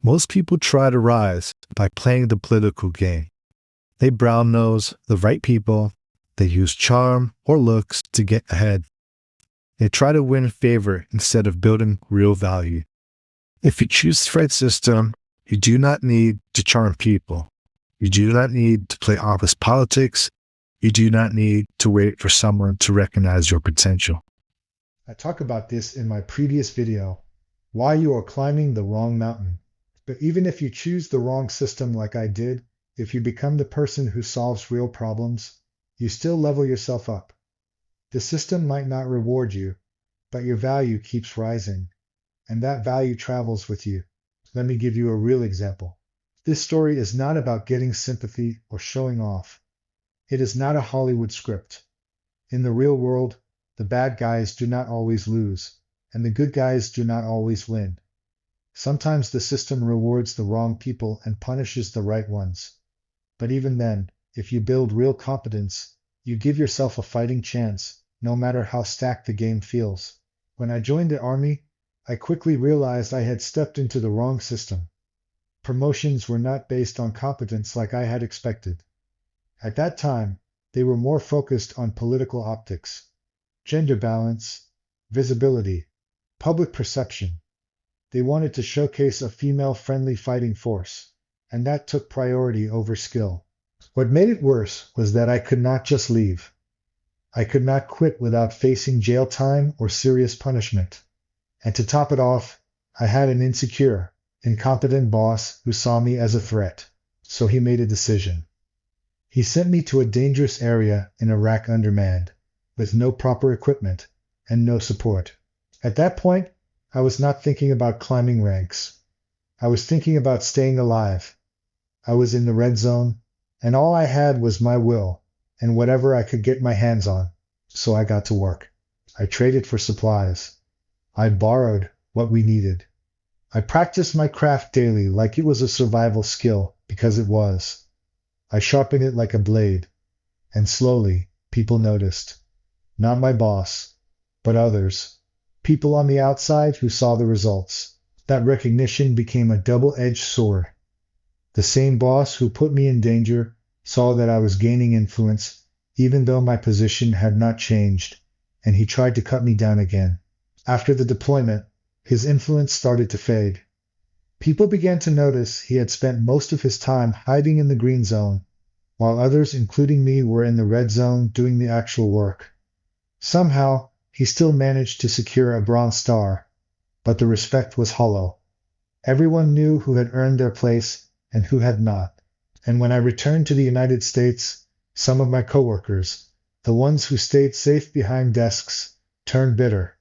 Most people try to rise by playing the political game. They brown nose the right people, they use charm or looks to get ahead. They try to win favor instead of building real value. If you choose the right system, you do not need to charm people. You do not need to play office politics. You do not need to wait for someone to recognize your potential. I talk about this in my previous video, why you are climbing the wrong mountain. But even if you choose the wrong system like I did, if you become the person who solves real problems, you still level yourself up. The system might not reward you, but your value keeps rising, and that value travels with you. Let me give you a real example. This story is not about getting sympathy or showing off. It is not a Hollywood script. In the real world, the bad guys do not always lose, and the good guys do not always win. Sometimes the system rewards the wrong people and punishes the right ones. But even then, if you build real competence, you give yourself a fighting chance, no matter how stacked the game feels. When I joined the army, I quickly realized I had stepped into the wrong system. Promotions were not based on competence like I had expected. At that time, they were more focused on political optics, gender balance, visibility, public perception. They wanted to showcase a female-friendly fighting force, and that took priority over skill. What made it worse was that I could not just leave. I could not quit without facing jail time or serious punishment. And to top it off, I had an insecure, incompetent boss who saw me as a threat. So he made a decision. He sent me to a dangerous area in Iraq undermanned, with no proper equipment and no support. At that point, I was not thinking about climbing ranks. I was thinking about staying alive. I was in the red zone, and all I had was my will and whatever I could get my hands on. So I got to work. I traded for supplies. I borrowed what we needed. I practiced my craft daily like it was a survival skill, because it was. I sharpened it like a blade, and slowly people noticed. Not my boss, but others. People on the outside who saw the results. That recognition became a double-edged sword. The same boss who put me in danger saw that I was gaining influence, even though my position had not changed, and he tried to cut me down again. After the deployment, his influence started to fade. People began to notice he had spent most of his time hiding in the green zone, while others, including me, were in the red zone doing the actual work. Somehow, he still managed to secure a bronze star, but the respect was hollow. Everyone knew who had earned their place and who had not. And when I returned to the United States, some of my coworkers, the ones who stayed safe behind desks, turned bitter.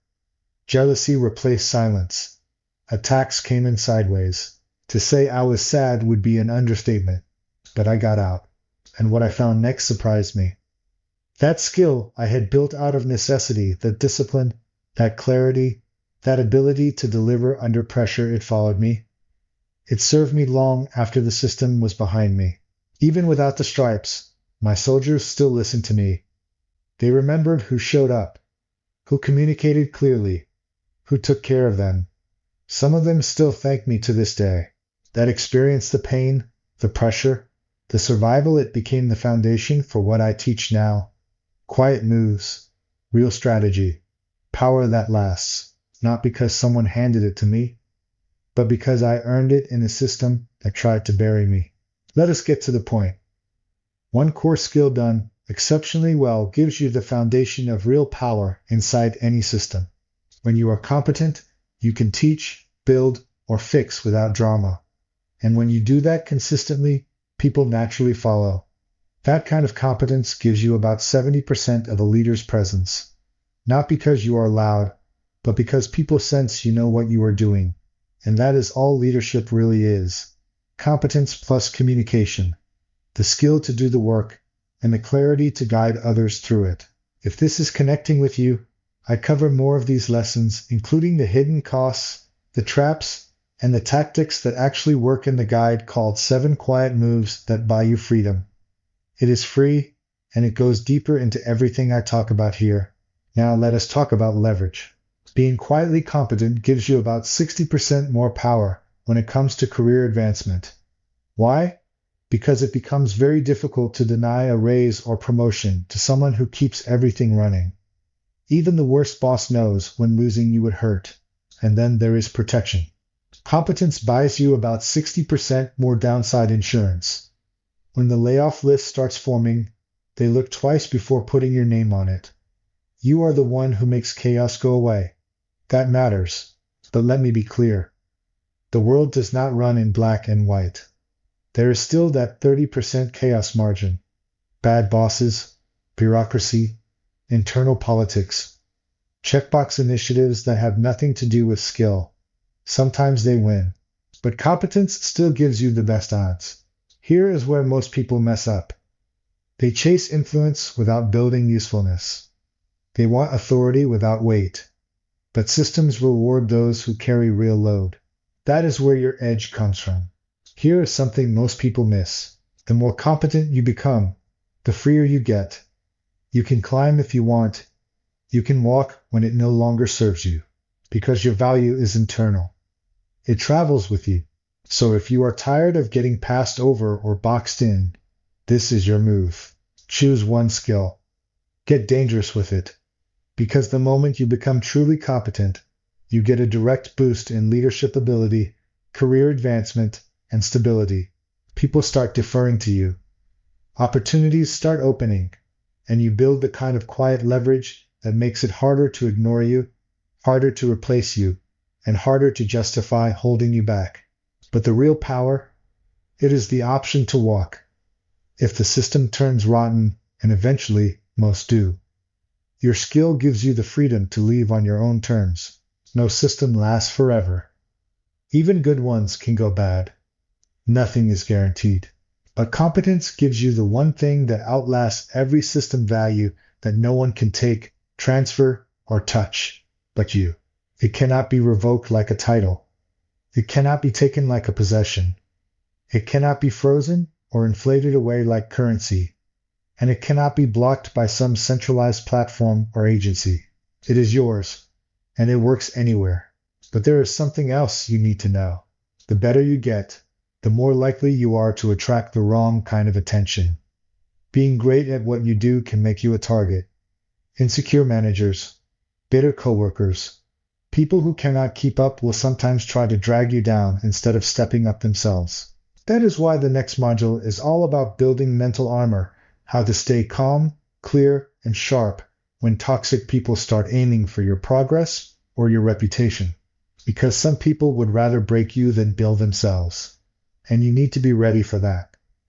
Jealousy replaced silence. Attacks came in sideways. To say I was sad would be an understatement, but I got out. And what I found next surprised me. That skill I had built out of necessity, that discipline, that clarity, that ability to deliver under pressure, it followed me. It served me long after the system was behind me. Even without the stripes, my soldiers still listened to me. They remembered who showed up, who communicated clearly, who took care of them. Some of them still thank me to this day. That experience, the pain, the pressure, the survival, it became the foundation for what I teach now. Quiet moves, real strategy, power that lasts, not because someone handed it to me, but because I earned it in a system that tried to bury me. Let us get to the point. One core skill done exceptionally well gives you the foundation of real power inside any system. When you are competent, you can teach, build, or fix without drama. And when you do that consistently, people naturally follow. That kind of competence gives you about 70% of a leader's presence. Not because you are loud, but because people sense you know what you are doing. And that is all leadership really is. Competence plus communication. The skill to do the work, and the clarity to guide others through it. If this is connecting with you, I cover more of these lessons, including the hidden costs, the traps, and the tactics that actually work in the guide called 7 Quiet Moves That Buy You Freedom. It is free, and it goes deeper into everything I talk about here. Now let us talk about leverage. Being quietly competent gives you about 60% more power when it comes to career advancement. Why? Because it becomes very difficult to deny a raise or promotion to someone who keeps everything running. Even the worst boss knows when losing you would hurt. And then there is protection. Competence buys you about 60% more downside insurance. When the layoff list starts forming, they look twice before putting your name on it. You are the one who makes chaos go away. That matters. But let me be clear. The world does not run in black and white. There is still that 30% chaos margin. Bad bosses, bureaucracy, internal politics, checkbox initiatives that have nothing to do with skill. Sometimes they win. But competence still gives you the best odds. Here is where most people mess up. They chase influence without building usefulness. They want authority without weight. But systems reward those who carry real load. That is where your edge comes from. Here is something most people miss. The more competent you become, the freer you get. You can climb if you want. You can walk when it no longer serves you, because your value is internal. It travels with you. So if you are tired of getting passed over or boxed in, this is your move. Choose one skill. Get dangerous with it. Because the moment you become truly competent, you get a direct boost in leadership ability, career advancement, and stability. People start deferring to you. Opportunities start opening, and you build the kind of quiet leverage that makes it harder to ignore you, harder to replace you, and harder to justify holding you back. But the real power, it is the option to walk. If the system turns rotten, and eventually most do, your skill gives you the freedom to leave on your own terms. No system lasts forever. Even good ones can go bad. Nothing is guaranteed. But competence gives you the one thing that outlasts every system value that no one can take, transfer, or touch but you. It cannot be revoked like a title. It cannot be taken like a possession. It cannot be frozen or inflated away like currency. And it cannot be blocked by some centralized platform or agency. It is yours, and it works anywhere. But there is something else you need to know. The better you get, the more likely you are to attract the wrong kind of attention. Being great at what you do can make you a target. Insecure managers, bitter coworkers, people who cannot keep up will sometimes try to drag you down instead of stepping up themselves. That is why the next module is all about building mental armor, how to stay calm, clear, and sharp when toxic people start aiming for your progress or your reputation. Because some people would rather break you than build themselves. And you need to be ready for that.